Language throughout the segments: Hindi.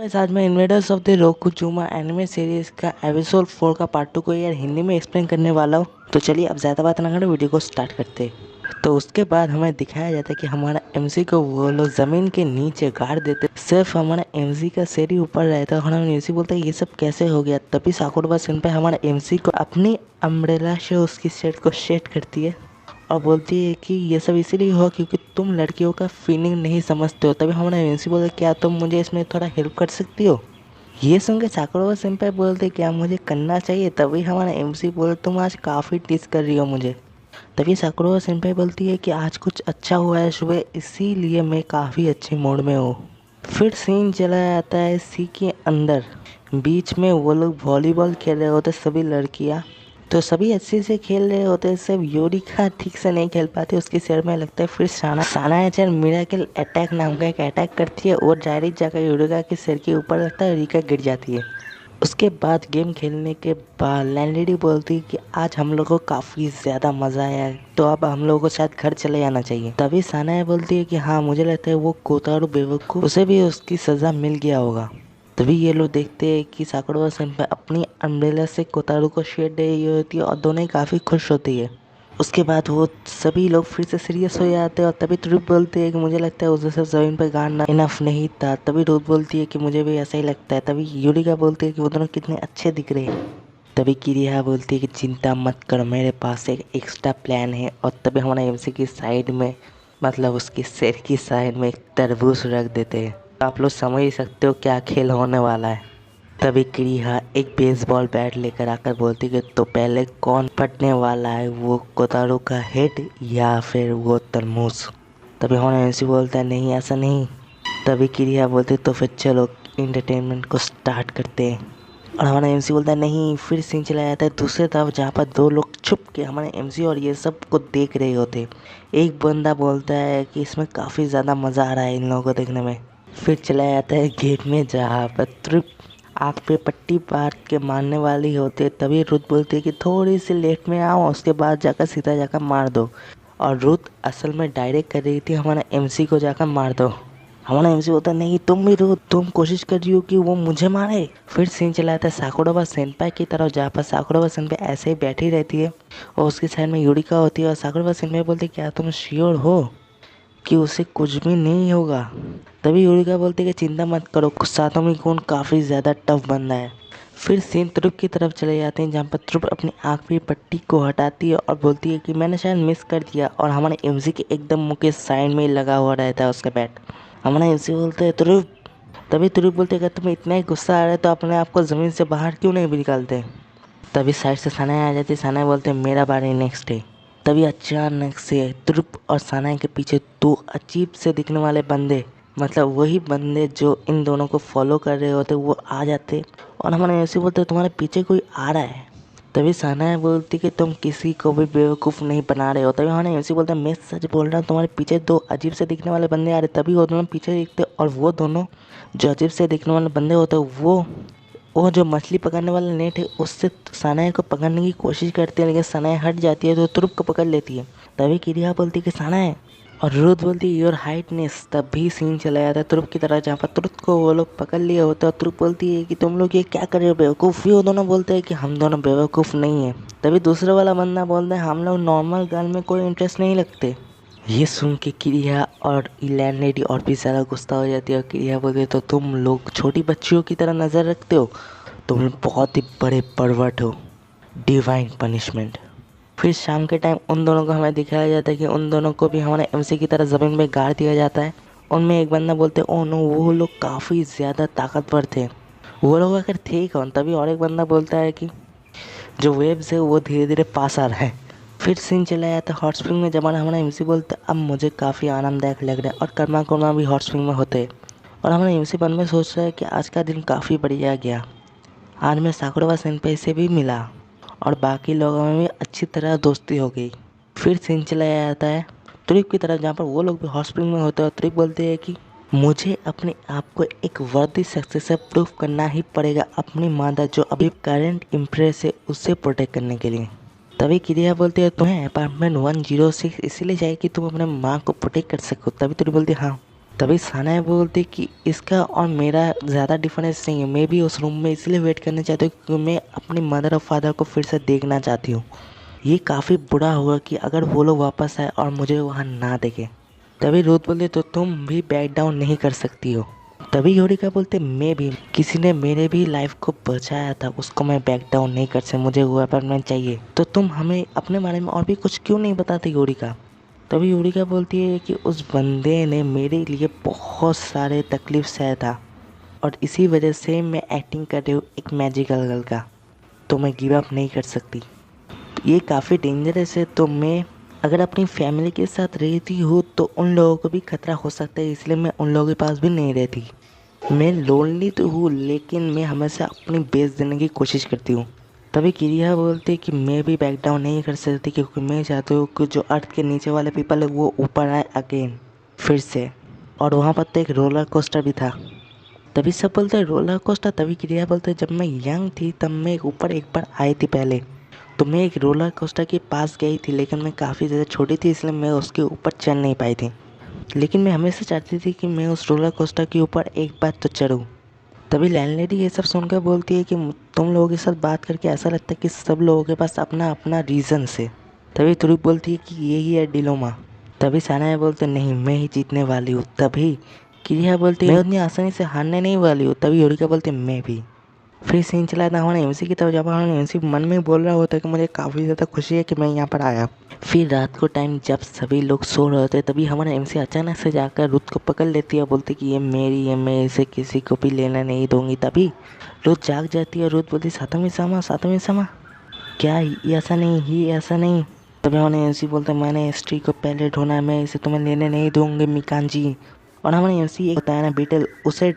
गाइस, आज मैं Invaders of the Rokujouma anime series का एपिसोड 4 का पार्ट 2 को यार हिंदी में एक्सप्लेन करने वाला हूँ। तो चलिए अब ज़्यादा बात ना करें, वीडियो को स्टार्ट करते हैं। तो उसके बाद हमें दिखाया जाता है कि हमारा एमसी को वो लोग ज़मीन के नीचे गाड़ देते, सिर्फ हमारा एमसी का सिर ही ऊपर रहता है। हमारा एमसी बोलता है ये सब कैसे हो गया। तभी साकुरा सेनपाई हमारा एमसी को अपनी अम्ब्रेला से उसकी शर्ट को शेड करती है और बोलती है कि ये सब इसीलिए हुआ क्योंकि तुम लड़कियों का फीलिंग नहीं समझते हो। तभी हमारा एमसी बोलता है क्या तुम मुझे इसमें थोड़ा हेल्प कर सकती हो। ये सुन के साकुरा सेनपाई बोलते क्या मुझे करना चाहिए। तभी हमारा एमसी बोलते तुम आज काफ़ी टीस कर रही हो मुझे। तभी साकुरा सेनपाई बोलती है कि आज कुछ अच्छा हुआ है सुबह, इसीलिए मैं काफ़ी अच्छे मूड में हूँ। फिर सीन चला जाता है सी के अंदर। बीच में वो लोग वॉलीबॉल खेल रहे होते सभी लड़कियाँ। तो सभी अच्छे से खेल रहे होते हैं, सिर्फ यूरिका ठीक से नहीं खेल पाती, उसके सिर में लगता है। फिर सानाया-चन मिराकल अटैक नाम का एक अटैक करती है और डायरेक्ट जाकर यूरिका के सिर के ऊपर लगता है, यूरिका गिर जाती है। उसके बाद गेम खेलने के बाद लैंडलेडी बोलती है कि आज हम लोगों को काफ़ी ज़्यादा मज़ा आया है, तो अब हम लोगों को शायद घर चले जाना चाहिए। तभी सानाया बोलती है कि हाँ मुझे लगता है वो कोतारू बेवकूफ़, उसे भी उसकी सज़ा मिल गया होगा। तभी ये लोग देखते हैं कि साकुरा सेनपाई अपनी अम्ब्रेला से कोतारू को शेड दे रही होती है और दोनों ही काफ़ी खुश होती है। उसके बाद वो सभी लोग फिर से सीरियस हो जाते हैं और तभी ट्रुप बोलते हैं कि मुझे लगता है उसे सिर्फ ज़मीन पर गाड़ना इनफ नहीं था। तभी रूथ बोलती है कि मुझे भी ऐसा ही लगता है। तभी यूरिका बोलती है कि वो दोनों कितने अच्छे दिख रहे हैं। तभी किरिया बोलती है कि चिंता मत करो, मेरे पास एक एक्स्ट्रा प्लान है। और तभी हमारा एमसी की साइड में, मतलब उसकी सिर की साइड में एक तरबूज रख देते हैं। तो आप लोग समझ ही सकते हो क्या खेल होने वाला है। तभी क्रिया एक बेसबॉल बैट लेकर आकर बोलती है कि तो पहले कौन फटने वाला है, वो कोतारू का हेड या फिर वो तरबूज। तभी हमारा एमसी बोलता है नहीं ऐसा नहीं। तभी क्रिया बोलती तो फिर चलो इंटरटेनमेंट को स्टार्ट करते हैं। और हमारा एमसी बोलता है नहीं। फिर सीन चला जाता है दूसरे तरफ जहाँ पर दो लोग छुप के हमारे एमसी और ये सब को देख रहे होते। एक बंदा बोलता है कि इसमें काफ़ी ज़्यादा मज़ा आ रहा है इन लोगों को देखने में। फिर चला जाता है गेट में जहाँ पर ट्रिप आग पे पट्टी बांध के मारने वाली होती है। तभी रुथ बोलती है कि थोड़ी सी लेट में आओ, उसके बाद जाकर सीधा जाकर मार दो। और रुथ असल में डायरेक्ट कर रही थी हमारा एमसी को जाकर मार दो। हमारा एमसी बोलता नहीं तुम भी रुथ, तुम कोशिश कर रही हो कि वो मुझे मारे। फिर सीन चला जाता है साकुरा सेनपाई की तरफ जहाँ पर साकुरा सेनपाई ऐसे ही बैठी रहती है और उसकी साइड में यूरिका होती है। और साकुरा सेनपाई बोलती है क्या तुम श्योर हो कि उसे कुछ भी नहीं होगा। तभी यूरिका बोलती है कि चिंता मत करो, सातोमी कौन काफ़ी ज़्यादा टफ बंदा है। फिर सीन त्रुप की तरफ चले जाते हैं जहाँ पर त्रुप अपनी आँख की पट्टी को हटाती है और बोलती है कि मैंने शायद मिस कर दिया। और हमारे एमसी के एकदम मुँह के साइड में ही लगा हुआ रहता है उसका बैट। हमारा एमसी बोलते है त्रुप। तभी त्रुप बोलते अगर तुम्हें इतना ही गुस्सा आ रहा है तो अपने आप को ज़मीन से बाहर क्यों नहीं निकालते। तभी साइड से सानाया आ जाती है। सानाया बोलते हैं मेरा बारी नेक्स्ट है। तभी अचानक से त्रुप और सानाया के पीछे दो अजीब से दिखने वाले बंदे, मतलब वही बंदे जो इन दोनों को फॉलो कर रहे होते, वो आ जाते और हमारे ऐसे बोलते तुम्हारे पीछे कोई आ रहा है। तभी सानाया बोलती कि तुम किसी को भी बेवकूफ़ नहीं बना रहे हो। तभी हमारे ऐसे बोलते मैं सच बोल रहा हूँ, तुम्हारे पीछे दो अजीब से दिखने वाले बंदे आ रहे। तभी वो दोनों पीछे देखते और वो दोनों जो अजीब से दिखने वाले बंदे होते वो जो मछली पकड़ने वाला नेट है उससे सानाया को पकड़ने की कोशिश करती है, लेकिन सानाया हट जाती है तो तुरुप को पकड़ लेती है। तभी किरिया बोलती है कि सानाया, और रुथ बोलती है योर हाइटनेस। तभी सीन चला जाता है तुरुप की तरह जहाँ पर तुरुप को वो लोग पकड़ लिए होते हैं और तुरुप बोलती है कि तुम लोग ये क्या कर रहे हो बेवकूफ़। वो दोनों बोलते हैं कि हम दोनों बेवकूफ़ नहीं है। तभी दूसरा वाला बंदा बोलता है हम लोग नॉर्मल गर्ल में कोई इंटरेस्ट नहीं लगते। ये सुन के क्रिया और लैंडलेडी और भी ज़्यादा गुस्सा हो जाती है और क्रिया बोलती है तो तुम लोग छोटी बच्चियों की तरह नज़र रखते हो, तुम लोग बहुत ही बड़े परवर्ट हो, डिवाइन पनिशमेंट। फिर शाम के टाइम उन दोनों को हमें दिखाया जाता है कि उन दोनों को भी हमारे एमसी की तरह ज़मीन में गाड़ दिया जाता है। उनमें एक बंदा बोलते हैं ओह नो वो लोग काफ़ी ज़्यादा ताकतवर थे। वो लोग अगर थे ही कौन। तभी और एक बंदा बोलता है कि जो वेव्स है वो धीरे धीरे पास आ रहा है। फिर सीन चला जाता है हॉट स्प्रिंग में जब हमारा एमसी बोलता है अब मुझे काफ़ी आरामदायक लग रहा है और कर्मा कुर्मा भी हॉट स्प्रिंग में होते हैं। और हमारा एमसी मन में सोच रहा है कि आज का दिन काफ़ी बढ़िया गया, आज मैं साकुरा सेनपाई से भी मिला और बाकी लोगों में भी अच्छी तरह दोस्ती हो गई। फिर सीन चला जाता है ट्रिप की तरफ जहाँ पर वो लोग भी हॉट स्प्रिंग में होते हैं और ट्रिप बोलते हैं कि मुझे अपने आप को एक वर्दी सक्सेसर प्रूफ करना ही पड़ेगा अपनी मादा जो अभी करंट इम्प्रेस है उससे प्रोटेक्ट करने के लिए। तभी क्रिया बोलती है तुम्हें अपार्टमेंट 106 इसीलिए चाहिए कि तुम अपने माँ को प्रोटेक्ट कर सको। तभी तुम बोलती हाँ। तभी साना बोलती कि इसका और मेरा ज़्यादा डिफरेंस नहीं है, मैं भी उस रूम में इसलिए वेट करना चाहती हूँ क्योंकि मैं अपनी मदर और फादर को फिर से देखना चाहती हूँ। ये काफ़ी बुरा होगा कि अगर वो लोग वापस आए और मुझे वहाँ ना देखें। तभी रुथ बोलती तो तुम भी बैक डाउन नहीं कर सकती हो। तभी योरिका बोलते मैं भी, किसी ने मेरे भी लाइफ को बचाया था, उसको मैं बैक डाउन नहीं कर सकती, मुझे वो अपार्टमेंट चाहिए। तो तुम हमें अपने बारे में और भी कुछ क्यों नहीं बताते योरिका। तभी योरिका बोलती है कि उस बंदे ने मेरे लिए बहुत सारे तकलीफ सहा था और इसी वजह से मैं एक्टिंग कर रही हूँ एक मैजिकल गर्ल का, तो मैं गिव अप नहीं कर सकती। ये काफ़ी डेंजरस है, तो मैं अगर अपनी फैमिली के साथ रहती हूँ तो उन लोगों को भी खतरा हो सकता है, इसलिए मैं उन लोगों के पास भी नहीं रहती। मैं लोनली तो हूँ लेकिन मैं हमेशा अपनी बेस्ट देने की कोशिश करती हूँ। तभी किरिया बोलती कि मैं भी बैक डाउन नहीं कर सकती क्योंकि मैं चाहती हूँ कि जो अर्थ के नीचे वाले पीपल है वो ऊपर आए अगेन फिर से। और वहाँ पर तो एक रोलर कोस्टर भी था। तभी सब बोलते हैं रोलर कोस्टर। तभी क्रिया बोलते हैं जब मैं यंग थी तब मैं ऊपर एक बार आई थी पहले, तो मैं एक रोलर कोस्टर के पास गई थी लेकिन मैं काफ़ी ज़्यादा छोटी थी इसलिए मैं उसके ऊपर चढ़ नहीं पाई थी। लेकिन मैं हमेशा चाहती थी कि मैं उस रोलर कोस्टर के ऊपर एक बार तो चढ़ूँ। तभी लैंडलेडी ये सब सुनकर बोलती है कि तुम लोगों के साथ बात करके ऐसा लगता है कि सब लोगों के पास अपना अपना रीज़न्स है। तभी तुरुप बोलती है कि यही है डिलोमा। तभी सानाया बोलते नहीं मैं ही जीतने वाली हूँ। तभी क्रिया बोलती है मैं उतनी आसानी से हारने नहीं वाली हूँ। तभी योरिका बोलती है मैं भी। फिर सीन चला था हमारे एमसी की तरफ, जब हमारे एमसी मन में बोल रहा होता है कि मुझे काफ़ी ज़्यादा खुशी है कि मैं यहाँ पर आया। फिर रात को टाइम जब सभी लोग सो रहे होते तभी हमारे एमसी अचानक से जाकर रुथ को पकड़ लेती है और बोलती कि ये मेरी है, मैं इसे किसी को भी लेना नहीं दूंगी। तभी रुथ जाग जाती है और रुथ बोलती सातवीं समा क्या ये ऐसा नहीं, ही ऐसा नहीं। तभी हमारे एमसी बोलते मैंने स्त्री को पहले ढूंढा, मैं इसे तुम्हें लेने नहीं दूंगी मिकान जी। और हमारे एमसी एक होता है ना बीटल, उसे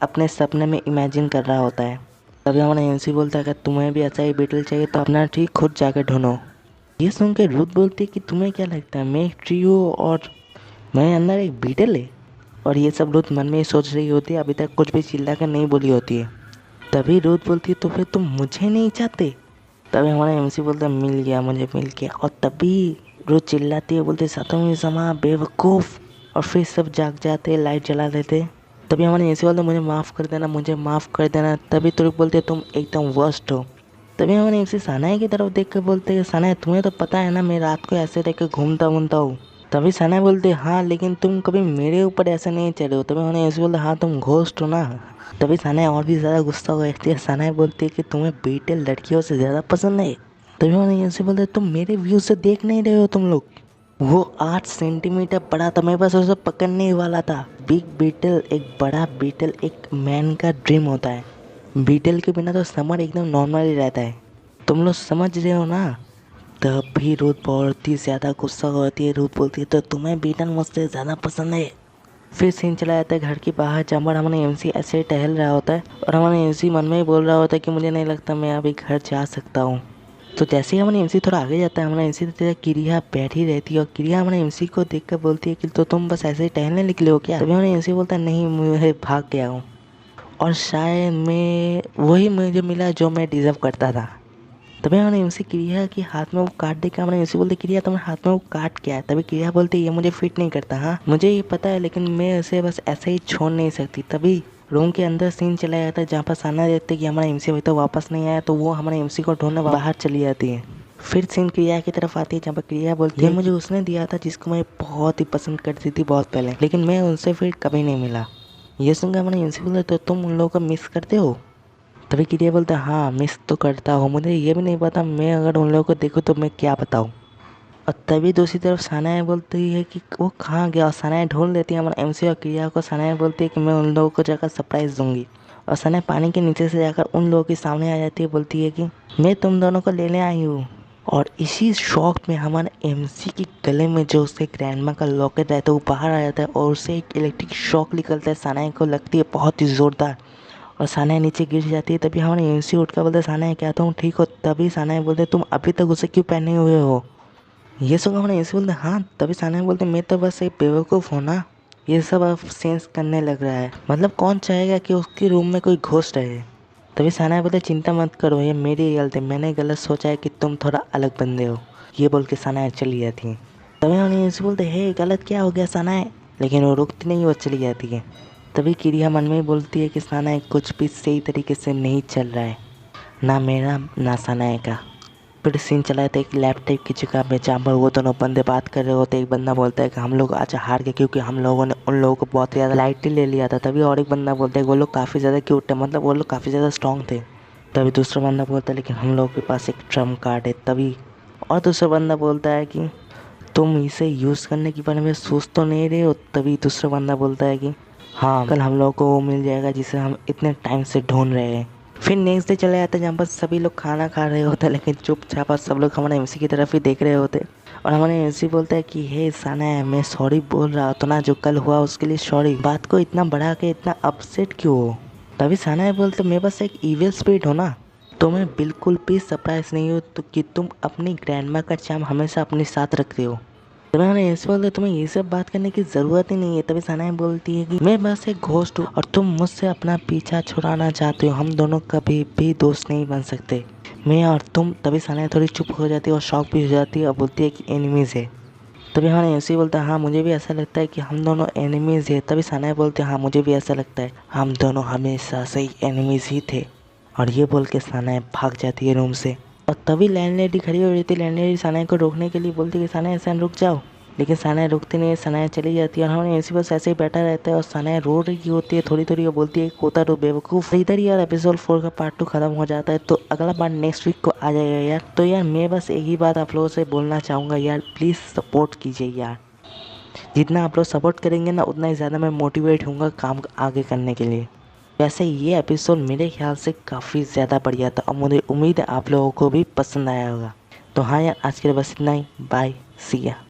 अपने सपने में इमेजिन कर रहा होता है। तभी हमारा एमसी बोलता है कि तुम्हें भी ऐसा ही बीटल चाहिए तो अपना ट्री खुद जाकर ढूंढो। ये सुन के रुथ बोलती है कि तुम्हें क्या लगता है मैं एक ट्री हूँ और मेरे अंदर एक बीटल है। और ये सब रुथ मन में ही सोच रही होती है, अभी तक कुछ भी चिल्ला कर नहीं बोली होती है। तभी रुथ बोलती है तो फिर तुम मुझे नहीं चाहते। तभी हमारा एमसी बोलता है मिल गया, मुझे मिल गया। और तभी रुथ चिल्लाती है, बोलते सातवीं समा बेवकूफ़। और फिर सब जाग जाते, लाइट जला देते। तभी हमारे एसी बोलते मुझे माफ़ कर देना, मुझे माफ़ कर देना। तभी तुरंत बोलते तुम एकदम वर्स्ट हो। तभी हमारे एमसी सानाई की तरफ देख कर बोलते हैं सानाई तुम्हें तो पता है ना मैं रात को ऐसे देख कर घूमता घूमता हूँ। तभी सानाई बोलते हाँ लेकिन तुम कभी मेरे ऊपर ऐसे नहीं चढ़े हो। तभी हमारे एमसी बोलते हाँ तुम घोस्ट हो ना। तभी सानाई और भी ज़्यादा गुस्सा हो जाती है। सानाई बोलती है कि तुम्हें बेटे लड़कियों से ज़्यादा पसंद है। तभी हमारे एमसी बोलते तुम मेरे व्यू से देख नहीं रहे हो तुम लोग। वो 8 सेंटीमीटर बड़ा था, मैं बस उसे पकड़ने ही वाला था। बिग बीटल, एक बड़ा बीटल एक मैन का ड्रीम होता है। बीटल के बिना तो समर एकदम नॉर्मल ही रहता है, तुम लोग समझ रहे हो ना। तब भी रुथ बहुत ही ज़्यादा गुस्सा होती है। रुथ बोलती है तो तुम्हें बीटल मुझसे ज़्यादा पसंद है। फिर सीन चला जाता है घर के बाहर जहाँ पर हमारे एमसी ऐसे ही टहल रहा होता है और हमारे एमसी मन में ही बोल रहा होता है कि मुझे नहीं लगता मैं अभी घर जा सकता हूँ। तो जैसे ही हमारे एमसी थोड़ा आगे जाता है हमारा एमसी तो क्रिया बैठी रहती है और क्रिया हमारे एमसी को देखकर बोलती है कि तो तुम बस ऐसे ही टहलने निकले हो क्या। तभी हमारा एमसी बोलता है नहीं मैं भाग गया हूँ और शायद मैं वही मुझे मिला जो मैं डिज़र्व करता था। तभी हमारे एमसी क्रिया के हाथ में वो काट देकर हमारे एमसी बोलते क्रिया तुम्हारे हाथ में वो काट क्या है। तभी क्रिया बोलती ये मुझे फिट नहीं करता। हाँ मुझे ये पता है लेकिन मैं इसे बस ऐसे ही छोड़ नहीं सकती। तभी रूम के अंदर सीन चला जाता है जहाँ पर साना देखते कि हमारा एमसी अभी तो वापस नहीं आया, तो वो हमारे एमसी को ढूंढने बाहर चली जाती है। फिर सीन क्रिया की तरफ आती है जहाँ पर क्रिया बोलती है ये मुझे उसने दिया था जिसको मैं बहुत ही पसंद करती थी बहुत पहले, लेकिन मैं उनसे फिर कभी नहीं मिला। ये सुनकर हमारे एमसी बोलते तो तुम उन लोगों को मिस करते हो। तभी क्रिया बोलता है हाँ मिस तो करता हूँ, मुझे ये भी नहीं पता मैं अगर उन लोगों को देखूँ तो मैं क्या बताऊँ। और तभी दूसरी तरफ सानाया बोलती है कि वो कहाँ गया और सानाया ढूंढ लेती है हमारे एमसी और क्रिया को। सानाया बोलती है कि मैं उन लोगों को जाकर सरप्राइज़ दूंगी और सानाया पानी के नीचे से जाकर उन लोगों के सामने आ जाती है, बोलती है कि मैं तुम दोनों को लेने आई हूँ। और इसी शौक में हमारे एमसी के गले में जो उसके ग्रैंडमा का लॉकेट रहता है वो बाहर आ जाता है और उससे एक इलेक्ट्रिक शॉक निकलता है। सानाया को लगती है बहुत ही ज़ोरदार और सानाया नीचे गिर जाती है। तभी हमारे एमसी उठ कर बोलते सानाया क्या तुम ठीक हो। तभी सानाया बोलते तुम अभी तक उसे क्यों पहने हुए हो। ये सब हमारे एमसी बोलते हाँ। तभी सानाया बोलते मैं तो बस एक बेवकूफ़ हूँ ना। ये सब अब सेंस करने लग रहा है, मतलब कौन चाहेगा कि उसके रूम में कोई घोस्ट रहे। तभी सानाया बोलते चिंता मत करो ये मेरी गलती, मैंने गलत सोचा है कि तुम थोड़ा अलग बंदे हो। ये बोल के सानाया चली जाती है। तभी हमारे एमसी बोलते हे गलत क्या हो गया सानाया, लेकिन वो रुकती नहीं, वो चली जाती है। तभी किरिया मन में ही बोलती है कि सानाए कुछ भी सही तरीके से नहीं चल रहा है, ना मेरा ना सानाए का। फिर सीन चला था एक लैब टाइप की जगह में, जहाँ पर वो दोनों बंदे बात कर रहे होते। एक बंदा बोलता है कि हम लोग आज हार गए क्योंकि हम लोगों ने उन लोगों को बहुत ज़्यादा लाइटली ले लिया था। तभी और एक बंदा बोलता है वो लोग काफ़ी ज़्यादा क्यूट है, मतलब वो लोग काफ़ी ज़्यादा स्ट्रॉन्ग थे। तभी दूसरा बंदा बोलता है लेकिन हम लोगों के पास एक ट्रम्प कार्ड है। तभी और दूसरा बंदा बोलता है कि तुम इसे यूज़ करने के बारे में सोच तो नहीं रहे हो। तभी दूसरा बंदा बोलता है कि हाँ, कल हम लोगों को वो मिल जाएगा जिसे हम इतने टाइम से ढूंढ रहे हैं। फिर नेक्स्ट डे चले जाते हैं जहाँ पर सभी लोग खाना खा रहे होते हैं, लेकिन चुपचाप और सब लोग हमारे एमसी की तरफ ही देख रहे होते। और हमारे एमसी बोलता है कि हे सानाए, मैं सॉरी बोल रहा था ना, जो कल हुआ उसके लिए सॉरी। बात को इतना बढ़ा के इतना अपसेट क्यों हो? तभी सानाए बोलते मैं बस एक इविल स्पिरिट हो ना, तुम्हें बिल्कुल भी सरप्राइज नहीं हो तो कि तुम अपनी ग्रैंडमा का चार्म हमेशा अपने साथ रखते हो। तभी मैंने ऐसे बोलते तुम्हें ये सब बात करने की ज़रूरत ही नहीं है। तभी सानाए बोलती है कि मैं बस एक घोस्ट हूँ और तुम मुझसे अपना पीछा छुड़ाना चाहते हो, हम दोनों कभी भी दोस्त नहीं बन सकते, मैं और तुम। तभी सानाए थोड़ी चुप हो जाती है और शॉक भी हो जाती है और बोलती है कि एनिमीज़ है। तभी हमारे ऐसे ही बोलता है हाँ मुझे भी ऐसा लगता है कि हम दोनों एनिमीज़ है। तभी सानाए बोलते हैं हाँ मुझे भी ऐसा लगता है, हम दोनों हमेशा से ही एनिमीज़ ही थे। और ये बोल के सानाए भाग जाती है रूम से। और तभी लैंडलेडी खड़ी हो रही थी। लैंडलेडी सानाए को रोकने के लिए बोलती है कि सानाए ऐसा रुक जाओ, लेकिन सानाए रुकती नहीं है। सानाए चली जाती है और हमारे ऐसी बस ऐसे ही बैठा रहता है और सानाए रो रही होती है थोड़ी थोड़ी और बोलती है कोता रो बेवकूफ़। इधर यार एपिसोड 4 का पार्ट 2 खत्म हो जाता है, तो अगला पार्ट नेक्स्ट वीक को आ जाएगा यार। तो यार मैं बस एक ही बात आप लोगों से बोलना चाहूँगा यार, प्लीज़ सपोर्ट कीजिए यार। जितना आप लोग सपोर्ट करेंगे ना उतना ही ज़्यादा मैं मोटिवेट होऊंगा काम आगे करने के लिए। वैसे ये एपिसोड मेरे ख्याल से काफ़ी ज़्यादा बढ़िया था और मुझे उम्मीद है आप लोगों को भी पसंद आया होगा। तो हाँ यार, आज के लिए बस इतना ही। बाय, सी या।